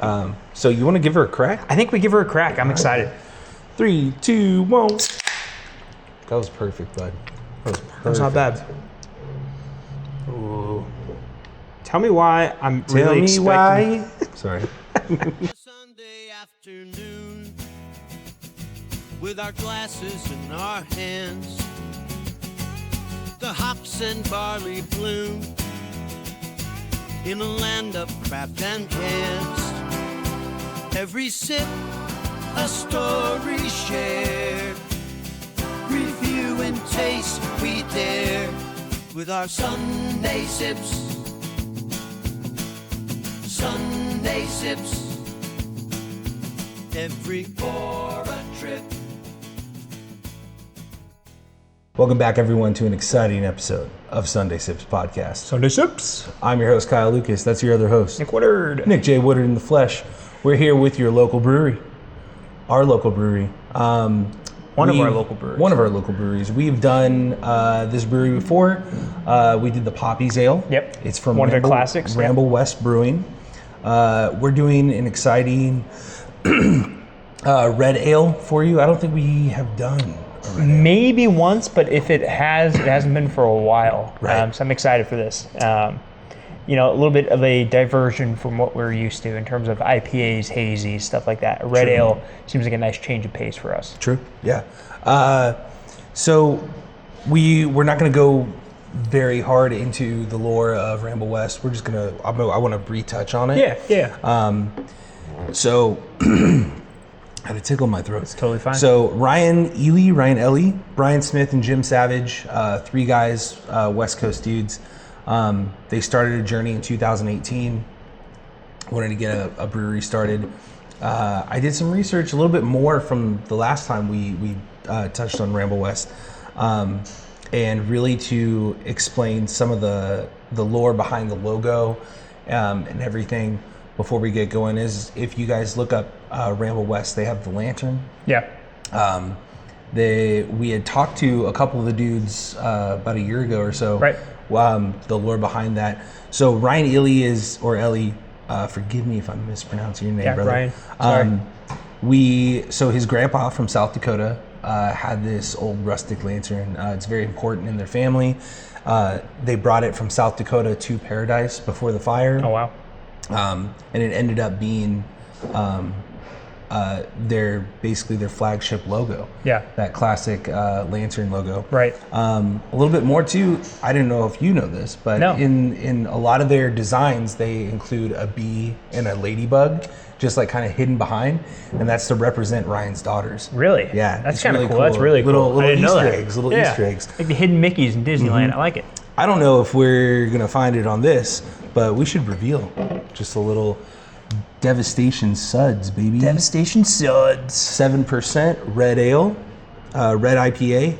So you want to give her a crack? I think we give her a crack. I'm excited. 3, 2, 1. That was perfect, bud. That was perfect. That's not bad. Ooh. Tell me why I'm really expecting... why. Sorry. Sunday afternoon, with our glasses in our hands, the hops and barley bloom in a land of craft and cans. Every sip, a story shared. Review and taste we dare with our Sunday sips. Sunday sips. Every for a trip. Welcome back, everyone, to an exciting episode of Sunday Sips Podcast. Sunday Sips. I'm your host, Kyle Lucas. That's your other host, Nick Woodard. Nick J. Woodard in the flesh. We're here with your local brewery. Our local brewery. One of our local breweries. One of our local breweries. We've done this brewery before. We did the Poppy's Ale. Yep. It's from one of their classics. Ramble West Brewing. We're doing an exciting red ale for you. I don't think we have done a red ale. Maybe once, but if it hasn't been for a while. Right. So I'm excited for this. A little bit of a diversion from what we're used to in terms of IPAs, hazies, stuff like that. A red ale seems like a nice change of pace for us. True. Yeah. So we're not going to go very hard into the lore of Ramble West. We're just I want to retouch on it. Yeah. So I had a tickle in my throat. It's totally fine. So Ryan Ellie, Brian Smith, and Jim Savage, three guys, West Coast dudes. They started a journey in 2018, wanted to get a brewery started. I did some research, a little bit more from the last time we touched on Ramble West, and really to explain some of the lore behind the logo and everything before we get going. Is if you guys look up Ramble West, they have the lantern. Yeah. We had talked to a couple of the dudes about a year ago or so. Right. The lore behind that. So Ryan Ellie, forgive me if I'm mispronouncing your name, brother. Ryan. Sorry. So his grandpa from South Dakota had this old rustic lantern. It's very important in their family. They brought it from South Dakota to Paradise before the fire. Oh, wow. And it ended up being their flagship logo. Yeah. That classic lantern logo. Right. A little bit more too. I didn't know if you know this, but in a lot of their designs, they include a bee and a ladybug, just like kind of hidden behind, and that's to represent Ryan's daughters. Really? Yeah. That's kind of cool. That's really cool. Little I didn't know Easter that. eggs. Little Easter eggs. Like the hidden Mickeys in Disneyland. I like it. I don't know if we're gonna find it on this, but we should reveal just a little Devastation Suds, baby. Devastation Suds. 7% red ale, red IPA.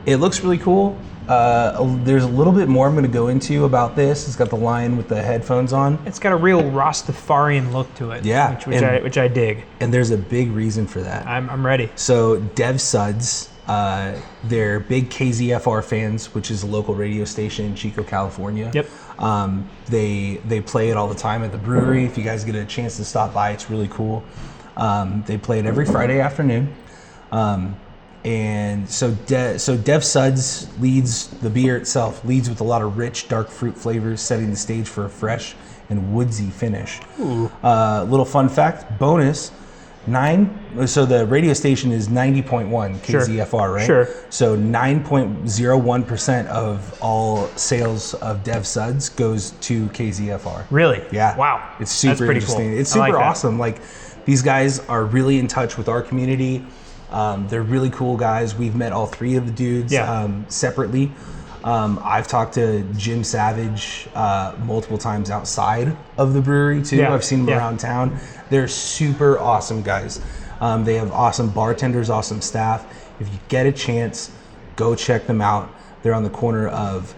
It looks really cool. There's a little bit more I'm going to go into about this. It's got the lion with the headphones on. It's got a real Rastafarian look to it. Yeah. Which I dig. And there's a big reason for that. I'm ready. So Dev Suds, they're big KZFR fans, which is a local radio station in Chico, California. Yep. They play it all the time at the brewery. If you guys get a chance to stop by, it's really cool. They play it every Friday afternoon. And so Dev Suds the beer itself leads with a lot of rich, dark fruit flavors, setting the stage for a fresh and woodsy finish. Little fun fact, bonus, so the radio station is 90.1 KZFR, right? Sure. So 9.01% of all sales of Dev Suds goes to KZFR. Really? Yeah. Wow. It's super That's pretty interesting. cool. It's super that. awesome. Like, these guys are really in touch with our community. They're really cool guys. We've met all three of the dudes separately. I've talked to Jim Savage multiple times outside of the brewery too. I've seen them around town. They're super awesome guys. They have awesome bartenders, awesome staff. If you get a chance, go check them out. They're on the corner of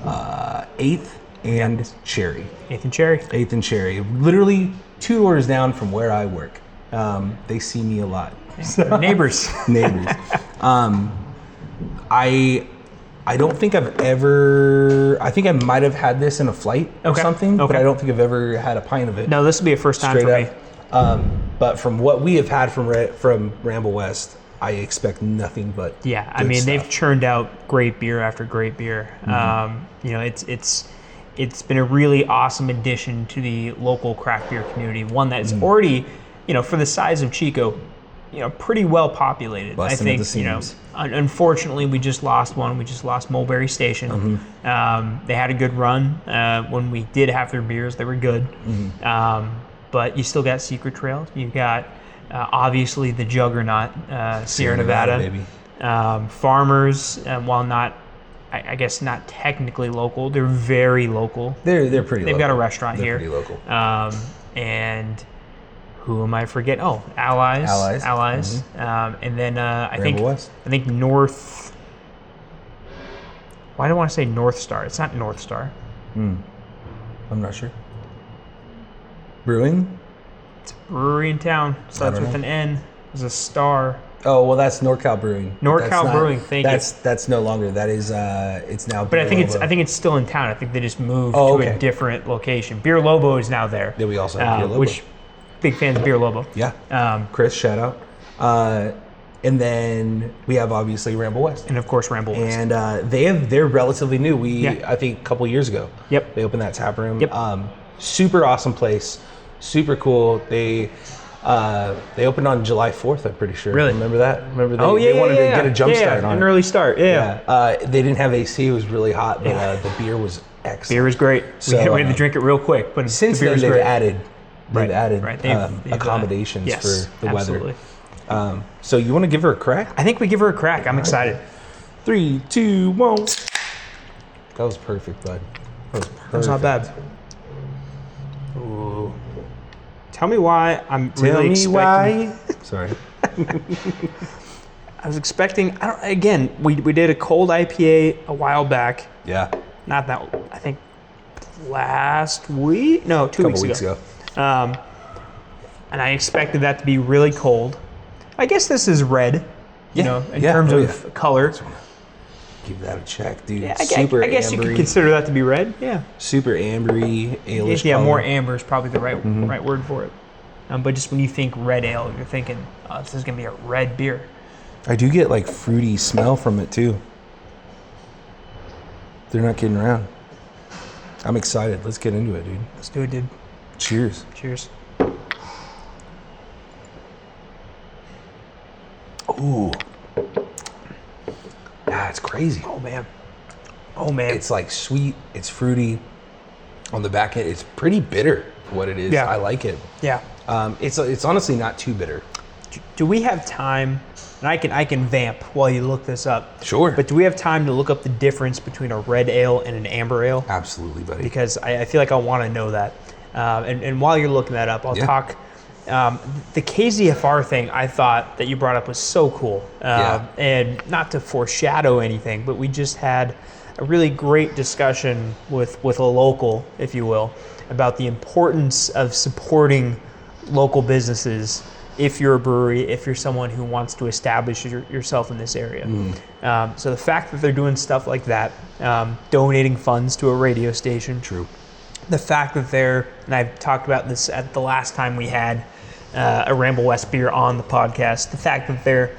8th and Cherry. 8th and Cherry. 8th and Cherry. Literally 2 doors down from where I work. They see me a lot. So. Neighbors. I I don't think I've ever. I think I might have had this in a flight or something, but I don't think I've ever had a pint of it. No, this will be a first time for me. But from what we have had from Ramble West, I expect nothing but. Yeah, I mean they've churned out great beer after great beer. You know, it's been a really awesome addition to the local craft beer community. One that's already, you know, for the size of Chico, you know, pretty well populated. Busting I at the think, you know, seams. unfortunately, we just lost one. We just lost Mulberry Station. They had a good run. When we did have their beers, they were good. But you still got Secret Trail. You've got, obviously, the juggernaut, Sierra Nevada. Baby. Farmers, while not, I guess, not technically local, they're very local. They're pretty. They've local. got a restaurant They're here. Pretty local. And who am I forgetting? Oh, Allies. And then I think North. Why do I want to say North Star? It's not North Star. I'm not sure. Brewing. It's a brewery in town. Starts with an N. There's a star. Oh well, that's NorCal Brewing. NorCal Brewing. Thank you. That's no longer. That is. It's now. But I think it's still in town. I think they just moved to a different location. Beer Lobo is now there. Yeah, we also have Beer Lobo. Which big fans of Beer Lobo. Yeah. Chris, shout out. And then we have obviously Ramble West. And of course Ramble West. And they're relatively new. I think a couple years ago. Yep. They opened that tap room. Yep. Super awesome place. Super cool. They opened on July 4th, I'm pretty sure. Really? Remember that? Remember they wanted to get a jump start on an it. early start. Yeah. They didn't have AC. It was really hot, but the beer was excellent. Beer was great. So, we had to drink it real quick. But since the beer then, was they've great. added They've accommodations for the absolutely. weather. So you want to give her a crack? I think we give her a crack. I'm excited. 3, 2, 1. That was perfect, bud. That was not bad. Ooh. Tell me why I'm really expecting. Sorry. I was expecting. We did a cold IPA a while back. Yeah. Not that. I think last week. No, 2 weeks ago. And I expected that to be really cold. I guess this is red. You know, in terms of color. Give that a check, dude. Yeah, Super I guess ambery. you could consider that to be red. Yeah. Super ambery, ale-ish Yeah, color. more amber is probably the right word for it. But just when you think red ale, you're thinking, oh, this is going to be a red beer. I do get like fruity smell from it too. They're not kidding around. I'm excited. Let's get into it, dude. Let's do it, dude. Cheers. Cheers. Ooh. Yeah, it's crazy. Oh, man. It's like sweet. It's fruity. On the back end, it's pretty bitter for what it is. Yeah. I like it. Yeah. It's honestly not too bitter. Do we have time? And I can vamp while you look this up. Sure. But do we have time to look up the difference between a red ale and an amber ale? Absolutely, buddy. Because I feel like I want to know that. And while you're looking that up, I'll talk. The KZFR thing I thought that you brought up was so cool. And not to foreshadow anything, but we just had a really great discussion with a local, if you will, about the importance of supporting local businesses if you're a brewery, if you're someone who wants to establish yourself in this area. So the fact that they're doing stuff like that, donating funds to a radio station. True. The fact that they're, and I've talked about this at the last time we had a Ramble West beer on the podcast, the fact that they're,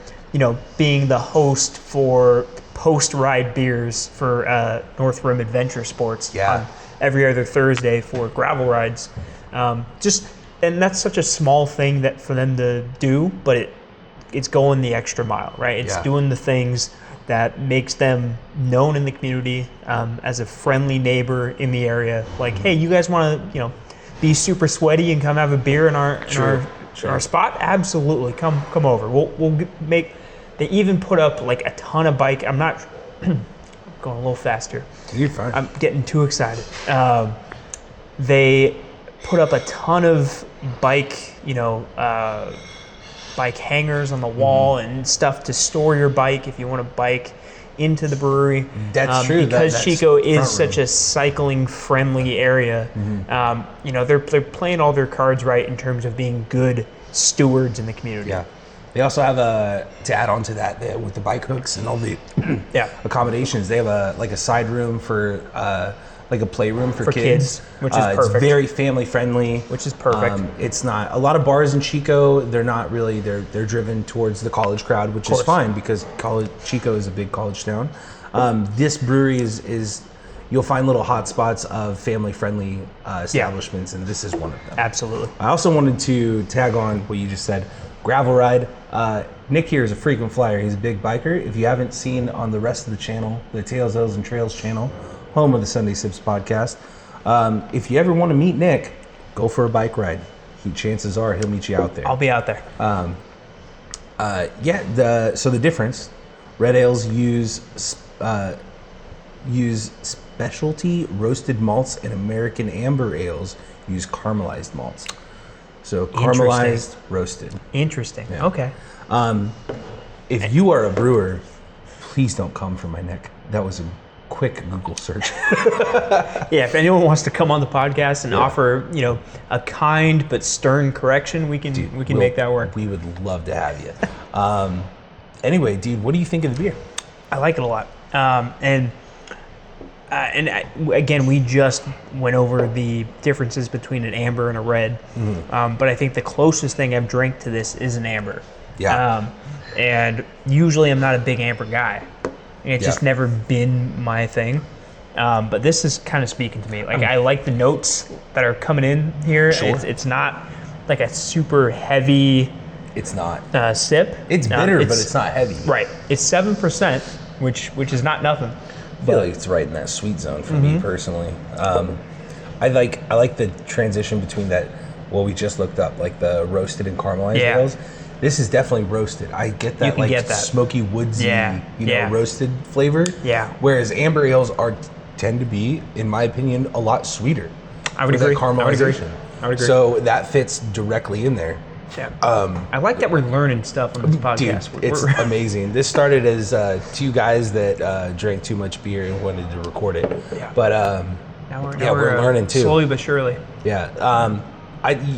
being the host for post-ride beers for North Rim Adventure Sports on every other Thursday for gravel rides. And that's such a small thing that for them to do, but it's going the extra mile, right? It's doing the things that makes them known in the community as a friendly neighbor in the area. Like, hey, you guys want to, be super sweaty and come have a beer in our spot? Absolutely, come over. We'll make. They even put up like a ton of bike. I'm not going a little faster. You're fine. I'm getting too excited. They put up a ton of bike, bike hangers on the wall and stuff to store your bike if you want to bike into the brewery. That's true. Because Chico is such a cycling-friendly area. They're playing all their cards right in terms of being good stewards in the community. Yeah. They also have to add on to that, with the bike hooks and all the accommodations. They have a side room for like a playroom for kids, which is perfect. It's very family friendly, which is perfect. It's not a lot of bars in Chico. They're not really. They're driven towards the college crowd, which is fine because Chico is a big college town. This brewery is you'll find little hot spots of family friendly establishments, and this is one of them. Absolutely. I also wanted to tag on what you just said. Gravel ride. Nick here is a frequent flyer. He's a big biker. If you haven't seen on the rest of the channel, the Tales, Hills, and Trails channel, home of the Sunday Sips podcast, if you ever want to meet Nick, go for a bike ride. Chances are he'll meet you out there. I'll be out there. So the difference, red ales use specialty roasted malts, and American amber ales use caramelized malts. So caramelized, roasted. Interesting. Yeah. Okay. If you are a brewer, please don't come for my neck. That was a quick Google search. Yeah, if anyone wants to come on the podcast and offer, a kind but stern correction, we can make that work. We would love to have you. Anyway, dude, what do you think of the beer? I like it a lot. Again, we just went over the differences between an amber and a red. But I think the closest thing I've drank to this is an amber. Yeah. And usually I'm not a big amber guy. It's just never been my thing. But this is kind of speaking to me. Like, I like the notes that are coming in here. Sure. It's not like a super heavy It's not. sip. It's bitter, but it's not heavy. Right. It's 7%, which is not nothing. I feel like it's right in that sweet zone for me personally. I like the transition between that, what we just looked up, like the roasted and caramelized ales. This is definitely roasted. I get that, smoky, woodsy, roasted flavor. Yeah. Whereas amber ales tend to be, in my opinion, a lot sweeter. I would agree. That caramelization. I would agree. So that fits directly in there. Yeah. I like that we're learning stuff on this podcast. Dude, it's amazing. This started as two guys that drank too much beer and wanted to record it. Yeah. But now we're learning too. Slowly but surely. Yeah.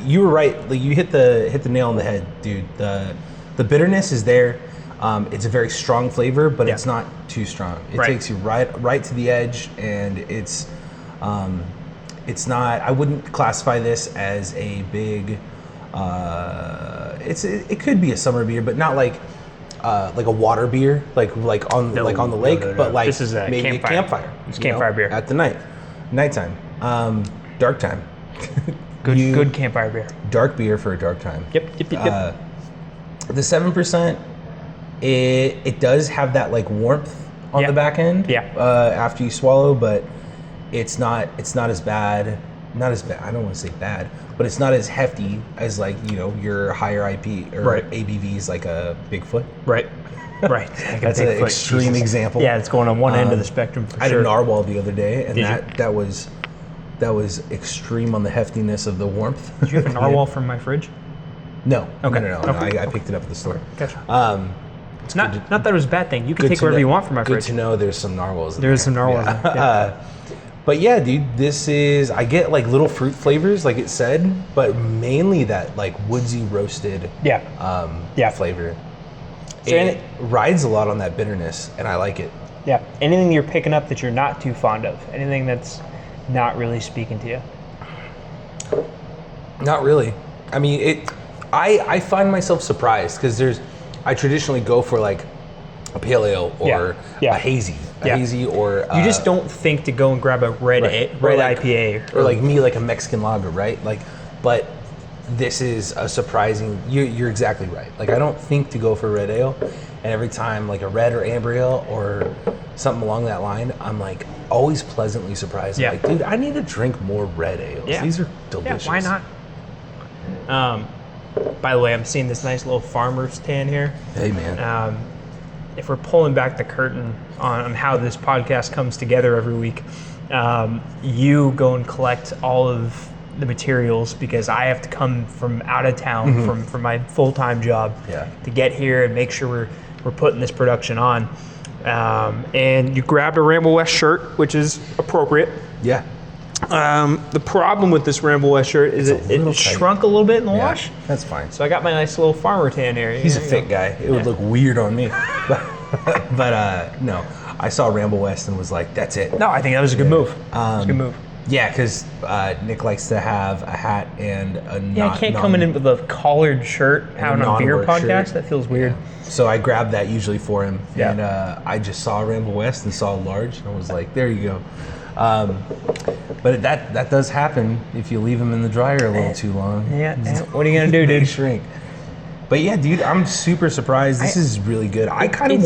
You were right. Like, you hit the nail on the head, dude. The bitterness is there. It's a very strong flavor, but it's not too strong. It takes you right to the edge, and it's not. I wouldn't classify this as a big. It could be a summer beer, but not like a water beer, like on the lake. No. But like, this is a maybe campfire. It's campfire beer at the nighttime, dark time. Good campfire beer. Dark beer for a dark time. Yep. The 7%, it does have that like warmth on the back end. Yeah. After you swallow, but it's not as bad. Not as bad. I don't want to say bad, but it's not as hefty as your higher IP or ABVs like a Bigfoot. Right. Like That's an extreme example. Yeah, it's going on one end of the spectrum for sure. I had a narwhal the other day, and that was extreme on the heftiness of the warmth. Did you have a narwhal from my fridge? No. Okay. No. I picked it up at the store. Gotcha. It's not that it was a bad thing. You can take whatever you want from my fridge. Good to know there's some narwhals. There's some narwhals. Yeah. But yeah, dude, I get like little fruit flavors, like it said, but mainly that like woodsy roasted flavor. So it rides a lot on that bitterness, and I like it. Yeah. Anything you're picking up that you're not too fond of? Anything that's not really speaking to you? Not really. I mean, I find myself surprised because I traditionally go for like a pale ale or a hazy. Hazy, or you just don't think to go and grab a red IPA or like me, like a Mexican lager, right? Like, but this is a surprising. You're exactly right. Like, I don't think to go for red ale, and every time like a red or amber ale or something along that line, I'm like always pleasantly surprised. Yeah. Like, dude, I need to drink more red ales. Yeah. These are delicious. Yeah, why not? By the way, I'm seeing this nice little farmer's tan here. Hey, man. If we're pulling back the curtain on how this podcast comes together every week, you go and collect all of the materials because I have to come from out of town from my full-time job to get here and make sure we're putting this production on. And you grabbed a Ramble West shirt, which is appropriate. Yeah. The problem with this Ramble West shirt is It's a it little tight. shrunk a little bit in the Yeah, wash. that's fine. So I got my nice little farmer tan area. He's a There you fit guy. It would look weird on me. But no, I saw Ramble West and was like, that's it. go. No, I think that was a good move. It was a good move. Yeah, because Nick likes to have a hat and a Yeah, I can't come in with a collared shirt out on a beer non-work podcast. shirt. That feels weird. So I grabbed that usually for him, Yeah. and I just saw Ramble West and saw large, and I was like, there you go. But that does happen if you leave them in the dryer a little too long. Yeah. What are you gonna do, They dude? shrink. But yeah, dude, I'm super surprised. This is really good. I kind of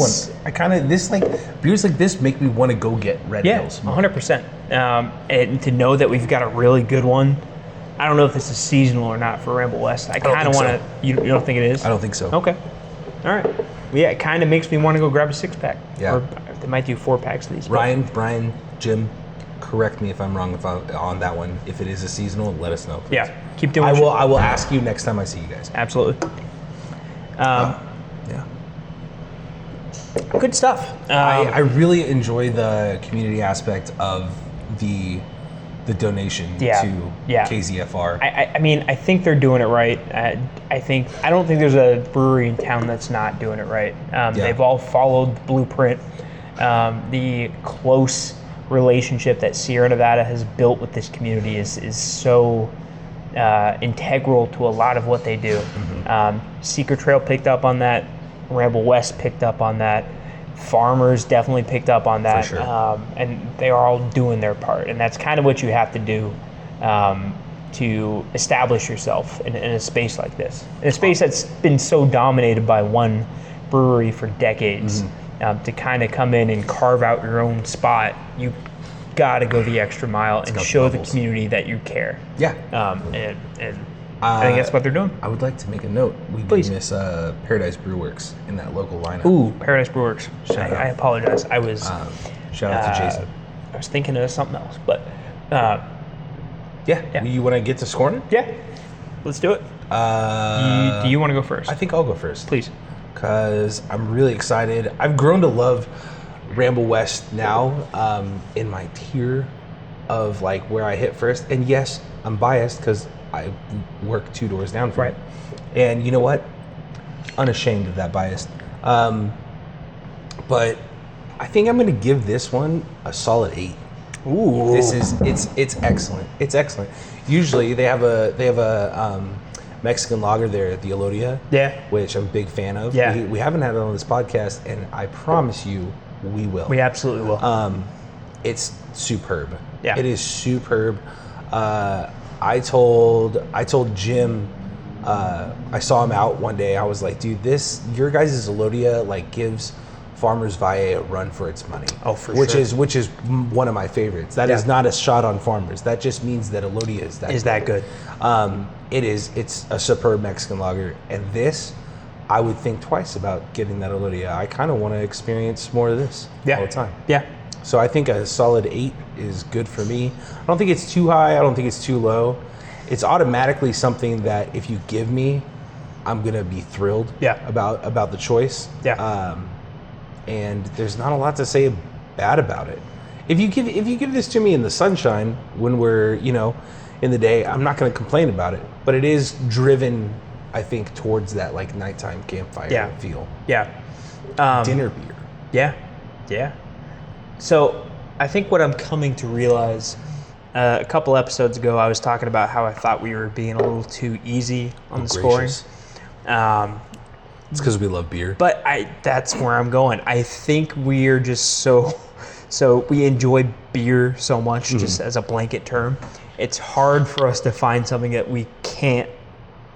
beers like this make me want to go get Red Yeah, Hills. 100%. And to know that we've got a really good one. I don't know if this is seasonal or not for Ramble West. I don't kind of think want to. You don't think it is? I don't think so. Okay. All right. Well, yeah, it kind of makes me want to go grab a 6-pack. Yeah. Or they might do 4-packs of these. but- Ryan, Brian, Jim, correct me if I'm wrong on that one. If it is a seasonal, let us know. Please. Yeah. Keep doing. I what will. you- I will ask you next time I see you guys. Absolutely. Yeah. Good stuff. I really enjoy the community aspect of the donation Yeah, to yeah. KZFR. I mean, I think they're doing it right. I don't think there's a brewery in town that's not doing it right. They've all followed the blueprint. The close relationship that Sierra Nevada has built with this community is so integral to a lot of what they do. Secret Trail picked up on that. Ramble West picked up on that. Farmers definitely picked up on that. For sure. And they are all doing their part. And that's kind of what you have to do to establish yourself in a space like this. In a space that's been so dominated by one brewery for decades. To kind of come in and carve out your own spot, you got to go the extra mile and got show the levels. community that you care. Yeah. And I think that's what they're doing. I would like to make a note. We Please. did miss Paradise Brew Works in that local lineup. Ooh, Paradise Brewworks. Shout out. I apologize. I was Shout out to Jason. I was thinking of something else, but Yeah. yeah. You want to get to scoring? yeah, let's do it. Do you want to go first? I think I'll go first. Please. Because I'm really excited. I've grown to love Ramble West now in my tier of like where I hit first. And yes, I'm biased because I work 2 doors down from Right. it. And you know what? Unashamed of that bias. But I think I'm going to give this one a solid 8. Ooh. It's excellent. It's excellent. Usually they have a Mexican lager there, the Elodia. Yeah. Which I'm a big fan of. Yeah. We haven't had it on this podcast, and I promise you we will. We absolutely will. It's superb. Yeah. It is superb. I told Jim, I saw him out one day. I was like, dude, your guys' Elodia like gives Farmers Valle a run for its money. Oh, for which sure. Which is one of my favorites. That is Yeah. not a shot on Farmers. That just means that Elodia is that good? It's a superb Mexican lager, and this, I would think twice about getting that Elodia. I kind of want to experience more of this all the time. Yeah. So I think a solid 8 is good for me. I don't think it's too high. I don't think it's too low. It's automatically something that if you give me, I'm gonna be thrilled. Yeah. About the choice. Yeah. And there's not a lot to say bad about it. If you give this to me in the sunshine when we're in the day, I'm not gonna complain about it. But it is driven, I think, towards that like nighttime campfire feel. Yeah. Dinner beer. Yeah. Yeah. So I think what I'm coming to realize, a couple episodes ago, I was talking about how I thought we were being a little too easy on the scoring. Gracious. It's because we love beer. But that's where I'm going. I think we're just so we enjoy beer so much, just as a blanket term. It's hard for us to find something that we can't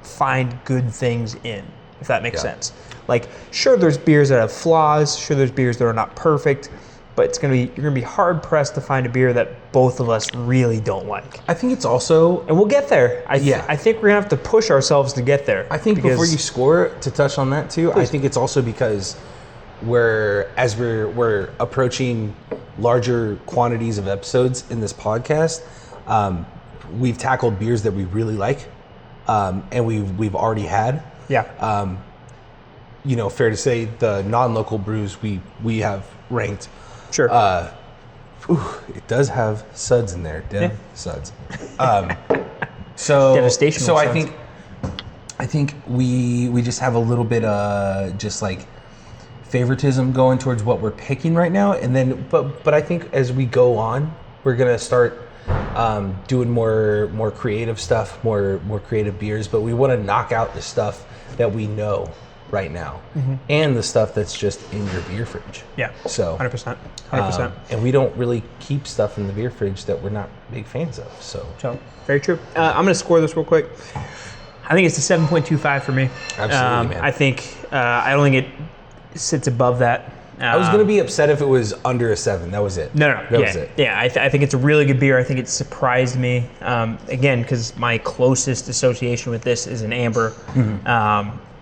find good things in, if that makes sense. Like, sure, there's beers that have flaws. Sure, there's beers that are not perfect. But you're gonna be hard pressed to find a beer that both of us really don't like. I think it's also, And we'll get there. I think we're gonna have to push ourselves to get there. I think before you score, to touch on that too, I think it's also because we're approaching larger quantities of episodes in this podcast. We've tackled beers that we really like, and we've already had. Yeah. Fair to say the non-local brews we have ranked Sure. It does have suds in there. Suds. So Devastation So Suds. I think we just have a little bit just like favoritism going towards what we're picking right now, and then but I think as we go on, we're gonna start doing more creative stuff, more creative beers. But we want to knock out the stuff that we know right now, and the stuff that's just in your beer fridge. Yeah. So 100%. 100%. And we don't really keep stuff in the beer fridge that we're not big fans of. So Very true. I'm going to score this real quick. I think it's a 7.25 for me. Absolutely, man. I think I don't think it sits above that. I was gonna be upset if it was under a 7. That was it. No. That was it. Yeah, I think it's a really good beer. I think it surprised me. Again, because my closest association with this is an amber.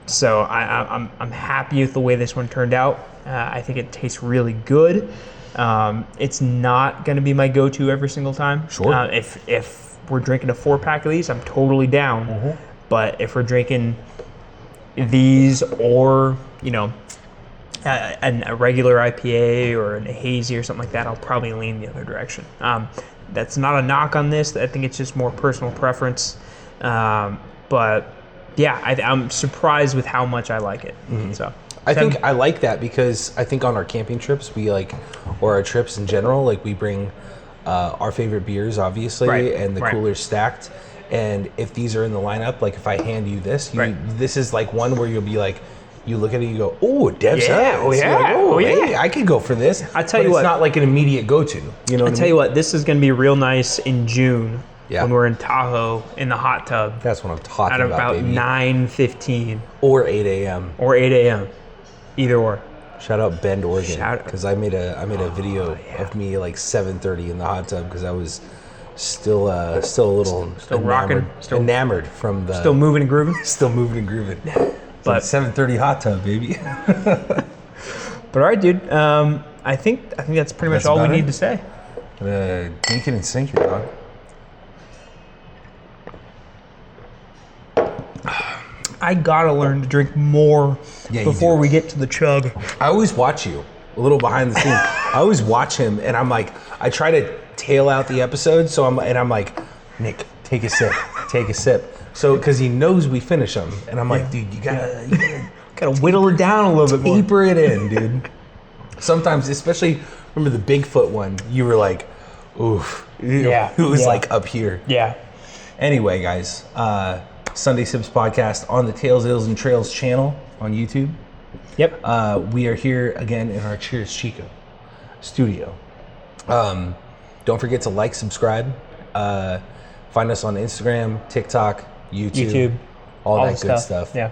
So I'm happy with the way this one turned out. I think it tastes really good. It's not going to be my go-to every single time. Sure. If we're drinking a 4-pack of these, I'm totally down. But if we're drinking these or, a regular IPA or a hazy or something like that, I'll probably lean the other direction. That's not a knock on this. I think it's just more personal preference. But yeah, I'm surprised with how much I like it. So I think I like that because I think on our camping trips, or our trips in general, like we bring our favorite beers, obviously, Right, and the right. cooler's stacked. And if these are in the lineup, like if I hand you this, this is like one where you'll be like, you look at it, you go, "Oh, Dev Suds." Yeah, You're yeah, like, oh, hey, yeah. I could go for this. I tell But you it's what. not like an immediate go-to. You know what I tell mean? you what, this is going to be real nice in June Yeah. when we're in Tahoe in the hot tub That's what I'm talking at about, about baby. 9:15 Or 8 a.m. or 8 a.m. Either or. Shout out Bend, Oregon, Shout out. because I made a video of me like 7:30 in the hot tub because I was still a little rocking, enamored from the Still moving and grooving. still moving and grooving. But- But 7:30 hot tub, baby. But all right, dude. I think that's pretty much That's all we about need it? to say. Dink it and sink it, dog. I gotta learn to drink more Yeah, you before do. we get to the chug. I always watch you a little behind the scenes. I always watch him, and I'm like, I try to tail out the episode, so I'm like, Nick, take a sip. So because he knows we finish them, and I'm like, dude, you gotta Gotta whittle it down a little bit more. taper it in, dude. Sometimes, especially remember the Bigfoot one, you were like, oof. Yeah, It was yeah. like up here. Yeah. Anyway, guys, Sunday Sips Podcast on the Tales, Ales, and Trails channel on YouTube. Yep. We are here again in our Cheers Chico studio. Don't forget to like, subscribe. Find us on Instagram, TikTok, YouTube. All that the good stuff. Yeah.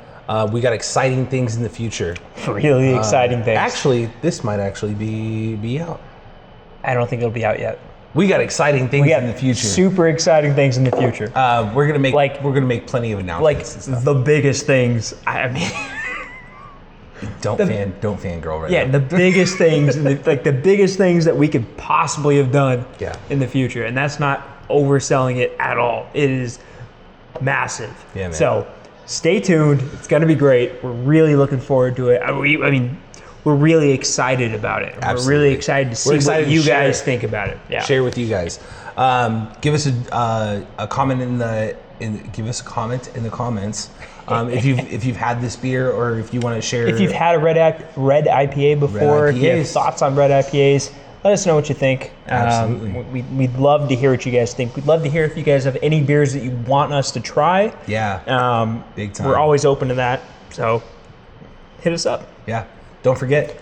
We got exciting things in the future. Really exciting things. Actually, this might actually be out. I don't think it'll be out yet. We got exciting things in the future. Super exciting things in the future. We're gonna make plenty of Like announcements and stuff. the biggest things. I mean, Don't fangirl right yeah, now. the biggest things, the biggest things that we could possibly have done Yeah. in the future, and that's not overselling it at all. It is massive. Yeah, man. So stay tuned. It's gonna be great. We're really looking forward to it. I mean, we're really excited about it. Absolutely. We're really excited to see We're excited what to you share guys it. think about it. Yeah. Share with you guys. Give us a comment give us a comment in the comments if you've had this beer or if you want to share. If you've had a red IPA before, if you have IPAs. thoughts on red IPAs, let us know what you think. Absolutely. We'd love to hear what you guys think. We'd love to hear if you guys have any beers that you want us to try. Yeah. Big time. We're always open to that. So hit us up. Yeah. Don't forget,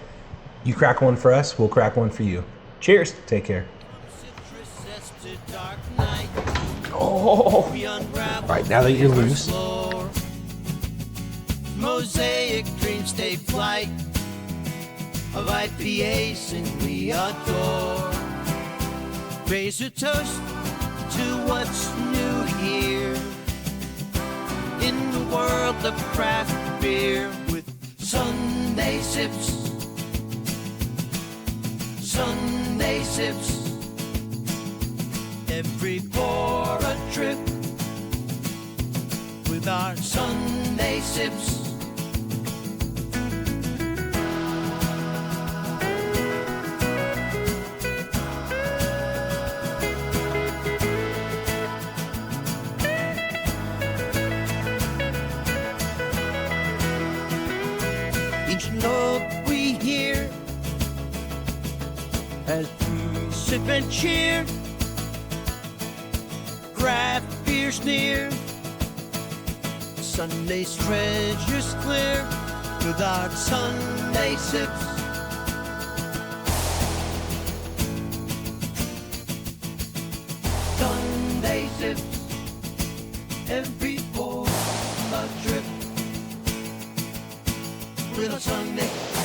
you crack one for us, we'll crack one for you. Cheers. Take care. Citrus to dark night. Oh, We unravel All right, now that you're loose, floor. Mosaic dreams take flight of IPAs and we adore. Raise a toast to what's new here in the world of craft beer with Sunday Sips. Sunday Sips. Every pour a trip with our Sunday Sips. strange note we hear as we sip and cheer. Craft beer's near, Sunday's treasures clear with our Sunday sips. Sunday sips, every pour a drip. Little Sunday.